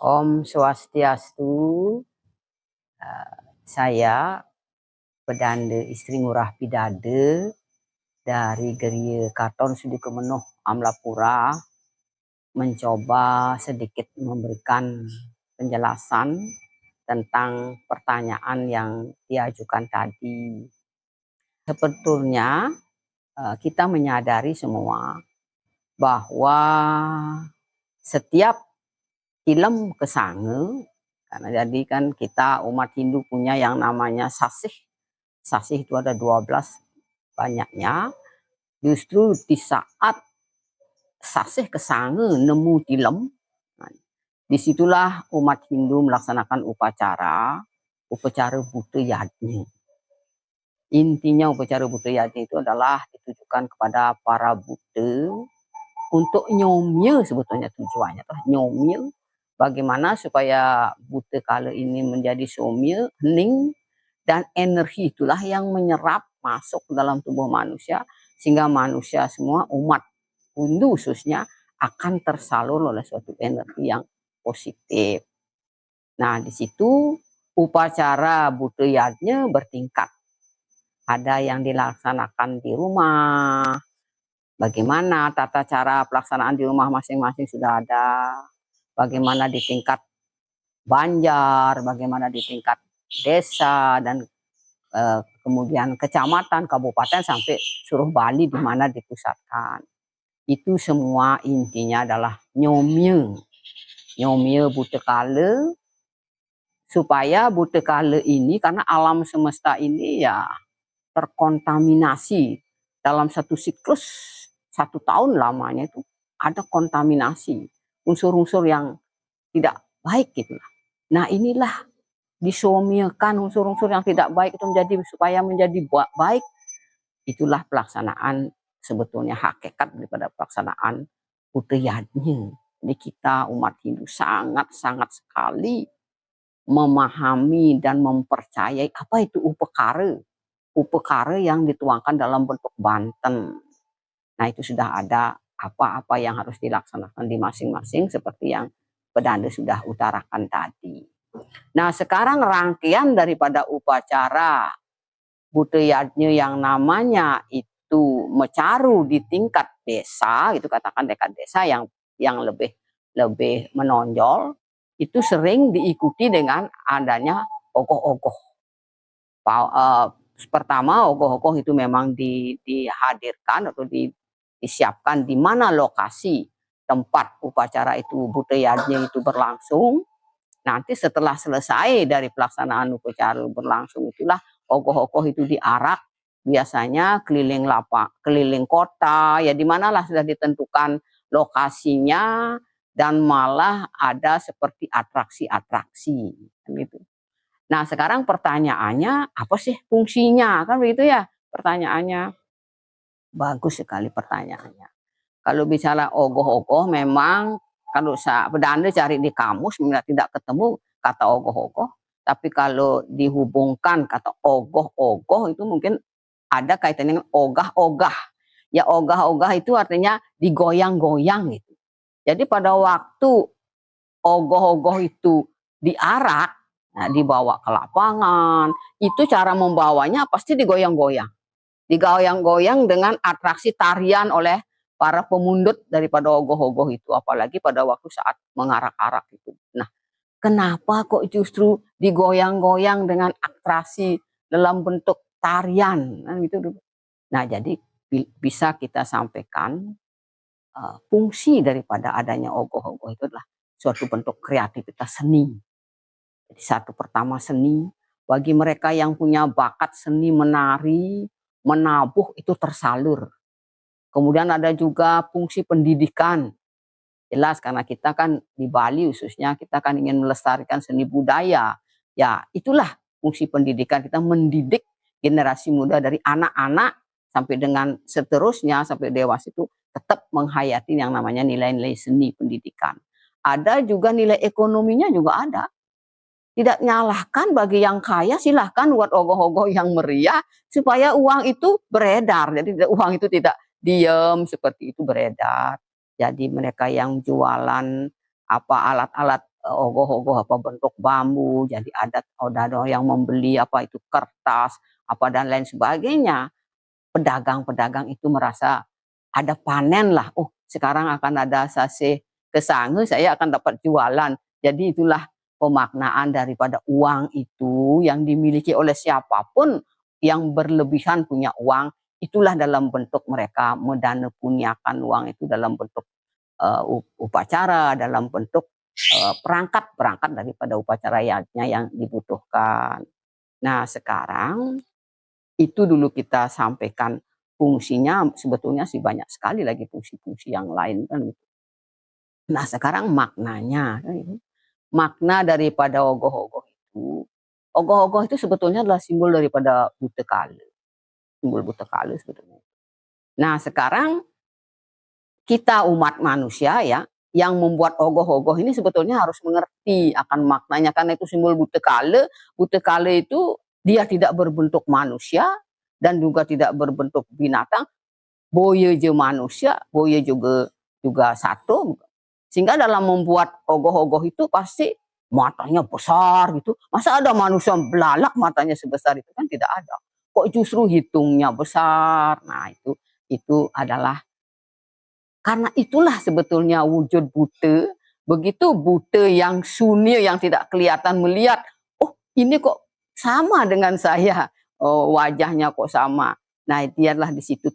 Om Swastiastu. Saya Pedanda Istri Ngurah Pidade dari Geria Katon Sudi Kemenuh Amlapura mencoba sedikit memberikan penjelasan tentang pertanyaan yang diajukan tadi. Sebetulnya kita menyadari semua bahwa setiap film kesange, karena jadi kan kita umat Hindu punya yang namanya sasih. Sasih itu ada 12 banyaknya. Justru di saat sasih kesange nemu film, disitulah umat Hindu melaksanakan upacara Buta Yadnya. Intinya upacara Buta Yadnya itu adalah ditujukan kepada para Buddha untuk nyomya, sebetulnya tujuannya tuh nyomya bagaimana supaya Buta kala ini menjadi somya, hening, dan energi itulah yang menyerap masuk ke dalam tubuh manusia sehingga manusia semua umat Hindu khususnya akan tersalur oleh suatu energi yang positif. Nah, di situ upacara Buta Yadnya bertingkat. Ada yang dilaksanakan di rumah. Bagaimana tata cara pelaksanaan di rumah masing-masing sudah ada. Bagaimana di tingkat Banjar, bagaimana di tingkat desa, dan kemudian kecamatan, kabupaten, sampai seluruh Bali di mana dipusatkan. Itu semua intinya adalah nyomya Buta Kala, supaya Buta Kala ini, karena alam semesta ini ya terkontaminasi dalam satu siklus 1 tahun lamanya itu ada kontaminasi unsur-unsur yang tidak baik gitu. Nah, inilah disomyakan unsur-unsur yang tidak baik itu supaya menjadi baik. Itulah pelaksanaan, sebetulnya hakikat daripada pelaksanaan Buta Yadnya. Jadi kita umat Hindu sangat-sangat sekali memahami dan mempercayai apa itu upekara yang dituangkan dalam bentuk banten. Nah, itu sudah ada apa-apa yang harus dilaksanakan di masing-masing seperti yang Pedanda sudah utarakan tadi. Nah, sekarang rangkaian daripada upacara Buta Yadnya yang namanya itu mecaru di tingkat desa, itu katakan tingkat desa yang lebih menonjol, itu sering diikuti dengan adanya ogoh-ogoh. Pertama, ogoh-ogoh itu memang dihadirkan atau disiapkan di mana lokasi tempat upacara itu Buta Yadnya itu berlangsung. Nanti setelah selesai dari pelaksanaan upacara berlangsung itulah ogoh-ogoh itu diarak, biasanya keliling keliling kota, ya di manalah sudah ditentukan lokasinya, dan malah ada seperti atraksi-atraksi gitu. Nah, sekarang pertanyaannya, apa sih fungsinya? Kan begitu ya pertanyaannya. Bagus sekali pertanyaannya. Kalau bicara ogoh-ogoh, memang kalau Pedanda cari di kamus tidak ketemu kata ogoh-ogoh. Tapi kalau dihubungkan kata ogoh-ogoh itu mungkin ada kaitannya dengan ogah-ogah. Ya, ogah-ogah itu artinya digoyang-goyang gitu. Jadi pada waktu ogoh-ogoh itu diarak, nah, dibawa ke lapangan, itu cara membawanya pasti digoyang-goyang. Digoyang-goyang dengan atraksi tarian oleh para pemundut daripada ogoh-ogoh itu. Apalagi pada waktu saat mengarak-arak itu. Nah, kenapa kok justru digoyang-goyang dengan atraksi dalam bentuk tarian? Nah, jadi bisa kita sampaikan fungsi daripada adanya ogoh-ogoh itu adalah suatu bentuk kreativitas seni. Jadi satu pertama seni, bagi mereka yang punya bakat seni menari, menabuh itu tersalur. Kemudian ada juga fungsi pendidikan. Jelas karena kita kan di Bali khususnya kita kan ingin melestarikan seni budaya. Ya, itulah fungsi pendidikan, kita mendidik generasi muda dari anak-anak sampai dengan seterusnya sampai dewasa itu tetap menghayati yang namanya nilai-nilai seni pendidikan. Ada juga nilai ekonominya juga ada. Tidak nyalahkan bagi yang kaya, silahkan buat ogoh-ogoh yang meriah supaya uang itu beredar. Jadi uang itu tidak diam, seperti itu beredar. Jadi mereka yang jualan apa alat-alat ogoh-ogoh apa bentuk bambu, jadi ada yang membeli apa itu kertas, apa dan lain sebagainya. Pedagang-pedagang itu merasa ada panen lah. Oh, sekarang akan ada sase kesange, saya akan dapat jualan. Jadi itulah pemaknaan daripada uang itu yang dimiliki oleh siapapun yang berlebihan punya uang. Itulah dalam bentuk mereka mendanapuniakan uang itu dalam bentuk upacara, dalam bentuk perangkat-perangkat daripada upacaranya yang dibutuhkan. Nah, sekarang itu dulu kita sampaikan fungsinya, sebetulnya sih banyak sekali lagi fungsi-fungsi yang lain kan gitu. Nah, sekarang maknanya kan gitu. Makna daripada ogoh-ogoh itu sebetulnya adalah simbol daripada Buta Kala, simbol Buta Kala sebetulnya. Nah, sekarang kita umat manusia ya, yang membuat ogoh-ogoh ini sebetulnya harus mengerti akan maknanya, karena itu simbol Buta Kala. Buta Kala itu dia tidak berbentuk manusia dan juga tidak berbentuk binatang, boya je manusia, boya juga juga satu. Sehingga dalam membuat ogoh-ogoh itu pasti matanya besar gitu. Masa ada manusia belalak matanya sebesar itu, kan tidak ada. Kok justru hitungnya besar. Nah, itu adalah karena itulah sebetulnya wujud buta. Begitu buta yang sunyi, yang tidak kelihatan melihat, oh ini kok sama dengan saya, oh, wajahnya kok sama. Nah, dialah di situ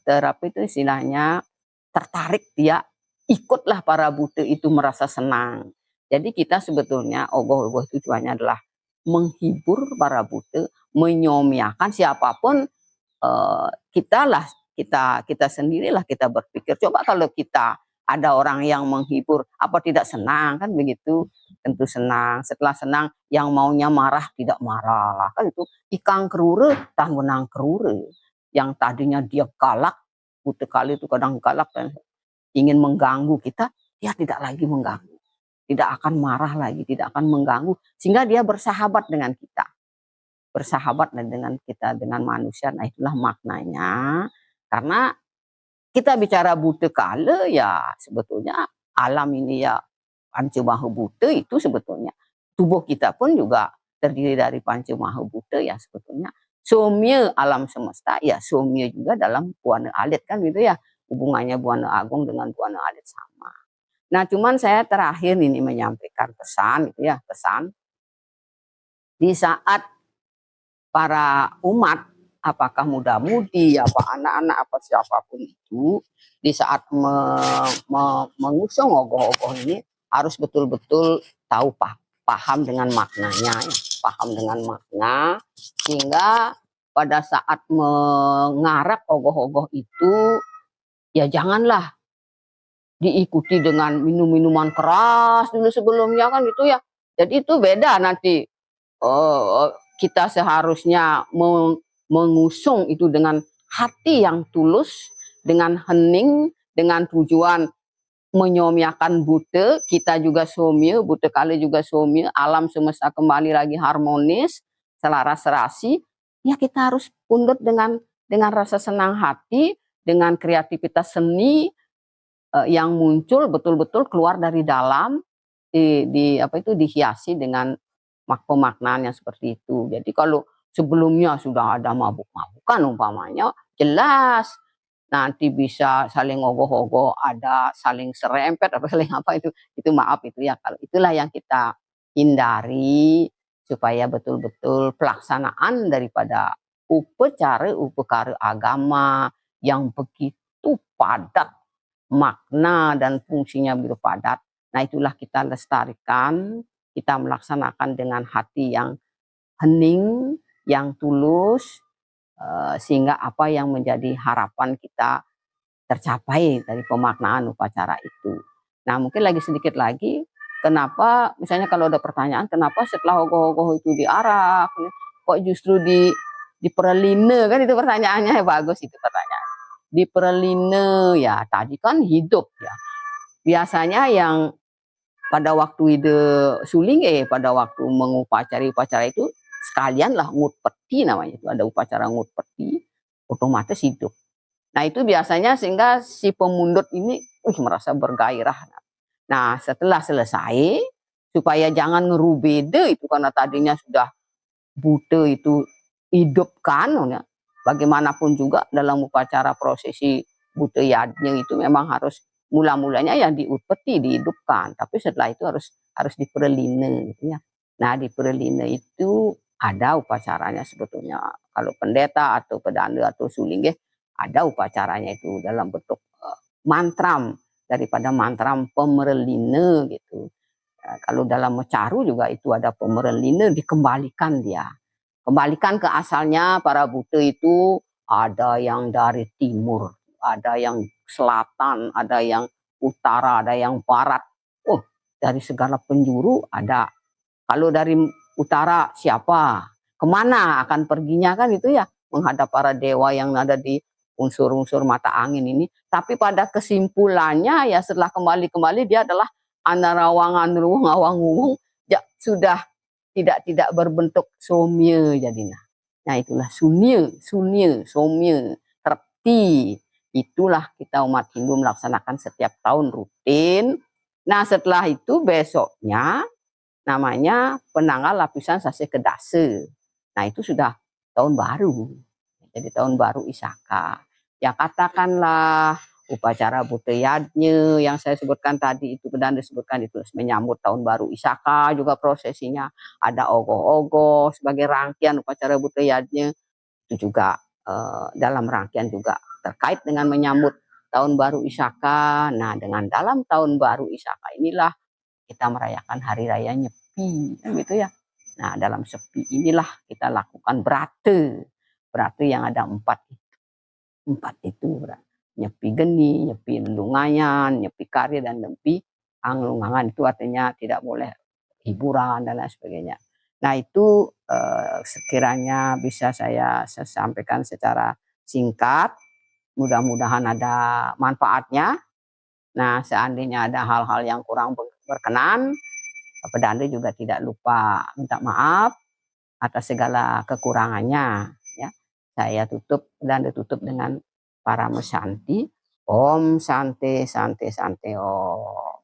apa itu istilahnya, tertarik dia, ikutlah para buta itu merasa senang. Jadi kita sebetulnya ogoh-ogoh itu tujuannya adalah menghibur para buta, menyomiakan siapapun. Kita sendirilah kita berpikir, coba kalau kita ada orang yang menghibur, apa tidak senang kan begitu? Tentu senang. Setelah senang, yang maunya marah tidak marah kan itu. Ikang kerure tan menang kerure. Yang tadinya dia galak, Buta Kala itu kadang galak dan ingin mengganggu kita, dia tidak lagi mengganggu, tidak akan marah lagi, tidak akan mengganggu, sehingga dia bersahabat dengan kita, bersahabat dengan kita, dengan manusia. Nah, itulah maknanya. Karena kita bicara Buta Kala ya sebetulnya alam ini ya Panca Buta itu sebetulnya tubuh kita pun juga terdiri dari Panca Buta ya sebetulnya. Somya alam semesta ya somya juga dalam Buana Alit kan gitu ya. Hubungannya Buana Agung dengan Buana Alit sama. Nah, cuman saya terakhir ini menyampaikan pesan gitu ya, pesan di saat para umat, apakah muda-mudi, apa anak-anak, apa siapapun itu, di saat mengusung ogoh-ogoh ini harus betul-betul tahu paham dengan maknanya, ya. Paham dengan makna, sehingga pada saat mengarak ogoh-ogoh itu, ya janganlah diikuti dengan minum-minuman keras dulu sebelumnya kan gitu ya. Jadi itu beda nanti kita seharusnya mengusung itu dengan hati yang tulus, dengan hening, dengan tujuan menyomiakan Buta, kita juga somya, Buta Kala juga somya, alam semesta kembali lagi harmonis, selaras serasi. Ya kita harus pundut dengan rasa senang hati, dengan kreativitas seni yang muncul betul-betul keluar dari dalam, apa itu dihiasi dengan pemaknaan yang seperti itu. Jadi kalau sebelumnya sudah ada mabuk-mabukan umpamanya, jelas nanti bisa saling ogoh-ogoh, ada saling serempet atau saling apa itu maaf itu ya. Kalau itulah yang kita hindari supaya betul-betul pelaksanaan daripada upacara agama yang begitu padat makna dan fungsinya begitu padat. Nah, itulah kita lestarikan, kita melaksanakan dengan hati yang hening, yang tulus, sehingga apa yang menjadi harapan kita tercapai dari pemaknaan upacara itu. Nah, mungkin lagi sedikit lagi, kenapa misalnya kalau ada pertanyaan, kenapa setelah ogoh-ogoh itu diarak, kok justru diperline kan itu pertanyaannya, bagus itu pertanyaan. Diperline ya tadi kan hidup ya. Biasanya yang pada waktu ide suling pada waktu mengupacari upacara itu sekalian lah ngut peti namanya itu, ada upacara ngut peti, otomatis hidup. Nah, itu biasanya sehingga si pemundut ini merasa bergairah. Nah, setelah selesai, supaya jangan ngerubede itu karena tadinya sudah bute itu hidupkan, ya. Bagaimanapun juga dalam upacara prosesi bute yadnya itu memang harus mula-mulanya yang diupeti, dihidupkan, tapi setelah itu harus harus dipereline gitu ya. Nah, dipereline itu ada upacaranya sebetulnya. Kalau pendeta atau pedanda atau sulinggih ada upacaranya itu dalam bentuk mantram, daripada mantram pemereline gitu. Kalau dalam mecaru juga itu ada pemereline, dikembalikan dia. Kembalikan ke asalnya. Para bute itu ada yang dari timur, ada yang selatan, ada yang utara, ada yang barat. Oh, dari segala penjuru ada. Kalau dari utara siapa? Kemana akan perginya kan itu ya, menghadap para dewa yang ada di unsur-unsur mata angin ini. Tapi pada kesimpulannya ya setelah kembali-kembali dia adalah anarawangan ruang awang wung, ya, sudah tidak berbentuk somye jadinya. Nah itulah sunye, sunye, somye, terti. Itulah kita umat Hindu melaksanakan setiap tahun rutin. Nah setelah itu besoknya namanya penanggal lapisan sase kedase. Nah itu sudah tahun baru. Jadi tahun baru Isaka. Ya katakanlah upacara buteyadnya yang saya sebutkan tadi itu, dan disebutkan itu menyambut tahun baru Isaka juga prosesinya. Ada ogoh-ogoh sebagai rangkaian upacara buteyadnya. Itu juga dalam rangkaian juga terkait dengan menyambut tahun baru Isaka. Nah dengan dalam tahun baru Isaka inilah kita merayakan hari raya Nyepi, kan gitu ya. Nah, dalam sepi inilah kita lakukan berate. Berate yang ada empat. Empat itu. Nyepi geni, nyepi lendungayan, nyepi karya, dan nyepi anglungangan. Itu artinya tidak boleh hiburan dan lain sebagainya. Nah, itu sekiranya bisa saya sampaikan secara singkat. Mudah-mudahan ada manfaatnya. Nah, seandainya ada hal-hal yang kurang berkenan, pedanda juga tidak lupa minta maaf atas segala kekurangannya. Ya, saya tutup dan ditutup dengan para mesanti. Om Santi Santi Santi Om.